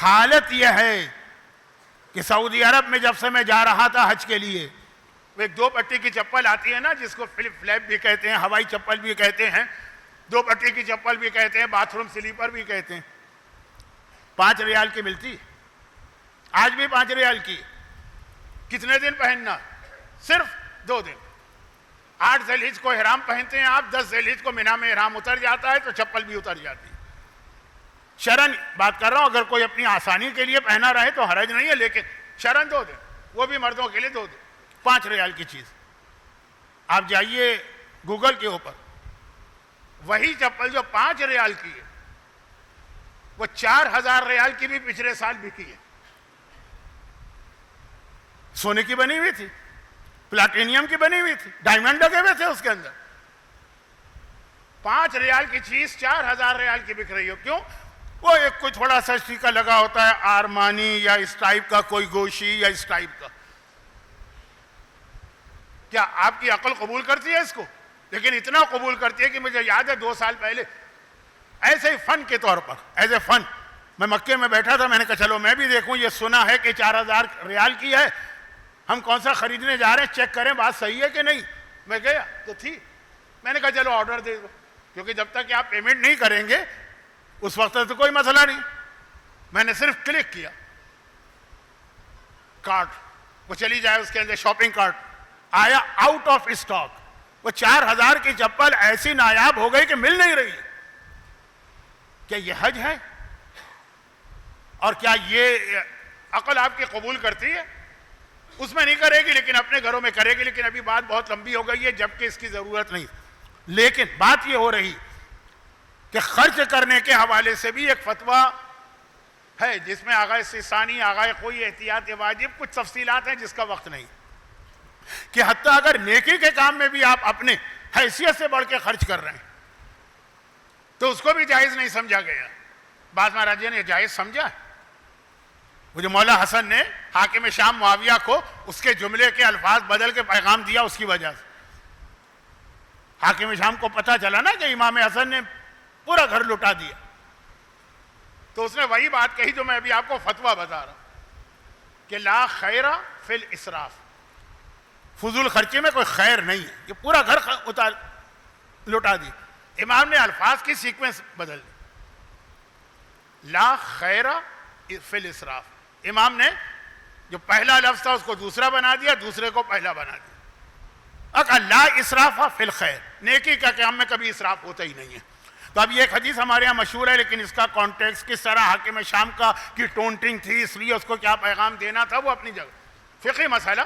حالت یہ ہے کہ سعودی عرب میں جب سے میں جا رہا تھا حج کے لیے، وہ ایک 2 پٹی کی چپل آتی ہے نا، جس کو فلپ فلیپ بھی کہتے ہیں، ہوائی چپل بھی کہتے ہیں، 2 پٹی کی چپل بھی کہتے ہیں، باتھ روم سلیپر بھی کہتے ہیں، 5 ریال کی ملتی، آج بھی 5 ریال کی. کتنے دن پہننا؟ صرف 2 دن. 8 ذی الحجہ کو احرام پہنتے ہیں آپ، 10 ذی الحجہ کو مینا میں احرام اتر جاتا ہے تو چپل بھی اتر جاتی ہے. شرن بات کر رہا ہوں، اگر کوئی اپنی آسانی کے لیے پہنا رہے تو حرج نہیں ہے، لیکن شرن 2 دن، وہ بھی مردوں کے لیے 2 دن. 5 ریال کی چیز. آپ جائیے گوگل کے اوپر، وہی چپل جو 5 ریال کی ہے وہ 4000 ریال کی بھی پچھلے سال بکی ہے. سونے کی بنی ہوئی تھی، پلاٹینیم کی بنی ہوئی تھی، ڈائمنڈ لگے ہوئے تھے اس کے اندر. 5 ریال کی چیز 4000 ریال کی بک رہی ہو. کیوں؟ وہ ایک کوئی تھوڑا سا اسٹیکر لگا ہوتا ہے، آرمانی یا اس ٹائپ کا، کوئی گوشی یا اس ٹائپ کا. کیا آپ کی عقل قبول کرتی ہے اس کو؟ لیکن اتنا قبول کرتی ہے کہ مجھے یاد ہے 2 سال پہلے ایسے ہی فن کے طور پر، ایز اے فن، میں مکے میں بیٹھا تھا، میں نے کہا چلو میں بھی دیکھوں، یہ سنا ہے کہ 4000 ریال کی ہے، ہم کون سا خریدنے جا رہے ہیں، چیک کریں بات صحیح ہے کہ نہیں. میں گیا تو تھی، میں نے کہا چلو آرڈر دے دو، کیونکہ جب تک کہ آپ پیمنٹ نہیں کریں گے اس وقت تو کوئی مسئلہ نہیں. میں نے صرف کلک کیا، کارٹ وہ چلی جائے اس کے اندر، شاپنگ کارٹ آیا، آؤٹ آف اسٹاک. وہ 4000 کی چپل ایسی نایاب ہو گئی کہ مل نہیں رہی. کیا یہ حج ہے؟ اور کیا یہ عقل آپ کی قبول کرتی ہے؟ اس میں نہیں کرے گی لیکن اپنے گھروں میں کرے گی. لیکن ابھی بات بہت لمبی ہو گئی ہے جبکہ اس کی ضرورت نہیں. لیکن بات یہ ہو رہی کہ خرچ کرنے کے حوالے سے بھی ایک فتویٰ ہے جس میں آغا سیستانی، آغا خوئی، احتیاط واجب، کچھ تفصیلات ہیں جس کا وقت نہیں، کہ حتیٰ اگر نیکی کے کام میں بھی آپ اپنے حیثیت سے بڑھ کے خرچ کر رہے ہیں تو اس کو بھی جائز نہیں سمجھا گیا. بعض مہاراجوں نے جائز سمجھا. وہ جو مولا حسن نے حاکم شام معاویہ کو اس کے جملے کے الفاظ بدل کے پیغام دیا، اس کی وجہ سے حاکم شام کو پتہ چلا نا کہ امام حسن نے پورا گھر لٹا دیا، تو اس نے وہی بات کہی جو میں ابھی آپ کو فتویٰ بتا رہا ہوں کہ لا خیر فی الاسراف، فضول خرچے میں کوئی خیر نہیں ہے، کہ پورا گھر لٹا دی. امام نے الفاظ کی سیکوینس بدل دی، لا خیر فی الاسراف. امام نے جو پہلا لفظ تھا اس کو دوسرا بنا دیا، دوسرے کو پہلا بنا دیا. اگر لا اسراف فی الخیر، نیکی کا کام میں کبھی اسراف ہوتا ہی نہیں ہے. تو اب یہ ایک حدیث ہمارے یہاں مشہور ہے، لیکن اس کا کانٹیکس کس طرح حاکم شام کا کی ٹونٹنگ تھی، اس لیے اس کو کیا پیغام دینا تھا، وہ اپنی جگہ. فقہی مسئلہ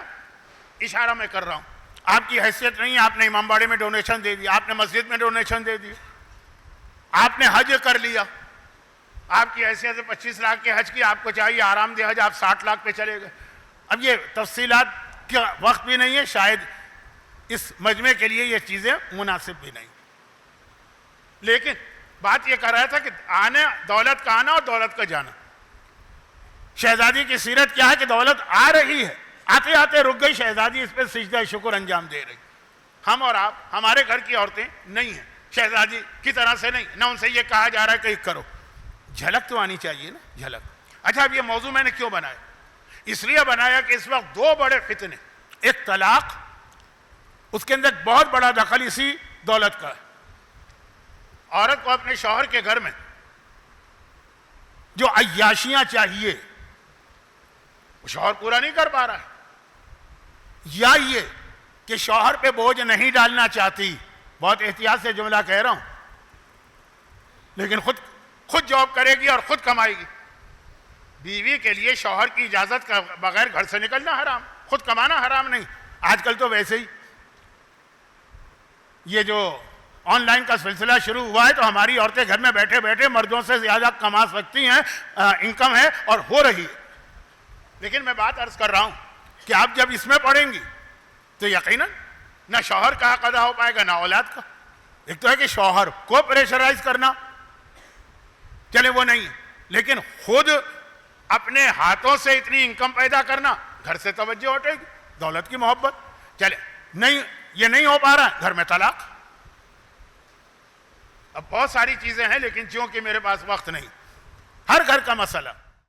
اشارہ میں کر رہا ہوں. آپ کی حیثیت نہیں، آپ نے امام باڑے میں ڈونیشن دے دی، آپ نے مسجد میں ڈونیشن دے دی، آپ نے حج کر لیا، آپ کی حیثیت سے 25 لاکھ کے حج کی، آپ کو چاہیے آرام دہ حج، آپ 60 لاکھ پہ چلے گئے. اب یہ تفصیلات کا وقت بھی نہیں ہے، شاید اس مجمع کے لیے یہ چیزیں مناسب بھی نہیں. لیکن بات یہ کر رہا تھا کہ دولت کا آنا اور دولت کا جانا. شہزادی کی سیرت کیا ہے کہ دولت آ رہی ہے، آتے آتے رک گئی، شہزادی اس پہ سجدہ شکر انجام دے رہی. ہم اور آپ، ہمارے گھر کی عورتیں نہیں ہیں شہزادی کی طرح سے، نہیں، نہ ان سے یہ کہا جا رہا ہے کہ کرو. جھلک تو آنی چاہیے نا، جھلک. اچھا، اب یہ موضوع میں نے کیوں بنایا؟ اس لیے بنایا کہ اس وقت 2 بڑے فتنے، ایک طلاق، اس کے اندر بہت بڑا دخل اسی دولت کا ہے. عورت کو اپنے شوہر کے گھر میں جو عیاشیاں چاہیے وہ شوہر پورا نہیں کر پا رہا ہے، یا یہ کہ شوہر پہ بوجھ نہیں ڈالنا چاہتی. بہت احتیاط سے جملہ کہہ رہا ہوں، لیکن خود جاب کرے گی اور خود کمائے گی. بیوی کے لیے شوہر کی اجازت کا بغیر گھر سے نکلنا حرام، خود کمانا حرام نہیں. آج کل تو ویسے ہی یہ جو آن لائن کا سلسلہ شروع ہوا ہے تو ہماری عورتیں گھر میں بیٹھے بیٹھے مردوں سے زیادہ کما سکتی ہیں، انکم ہے اور ہو رہی ہے. لیکن میں بات عرض کر رہا ہوں کہ آپ جب اس میں پڑھیں گی تو یقیناً نہ شوہر کا حق ادا ہو پائے گا نہ اولاد کا. ایک تو ہے کہ شوہر کو پریشرائز کرنا، چلے وہ نہیں، لیکن خود اپنے ہاتھوں سے اتنی انکم پیدا کرنا، گھر سے توجہ ہٹے گی، دولت کی محبت. چلے نہیں، یہ نہیں ہو پا رہا، گھر میں طلاق. اب بہت ساری چیزیں ہیں لیکن چونکہ میرے پاس وقت نہیں، ہر گھر کا مسئلہ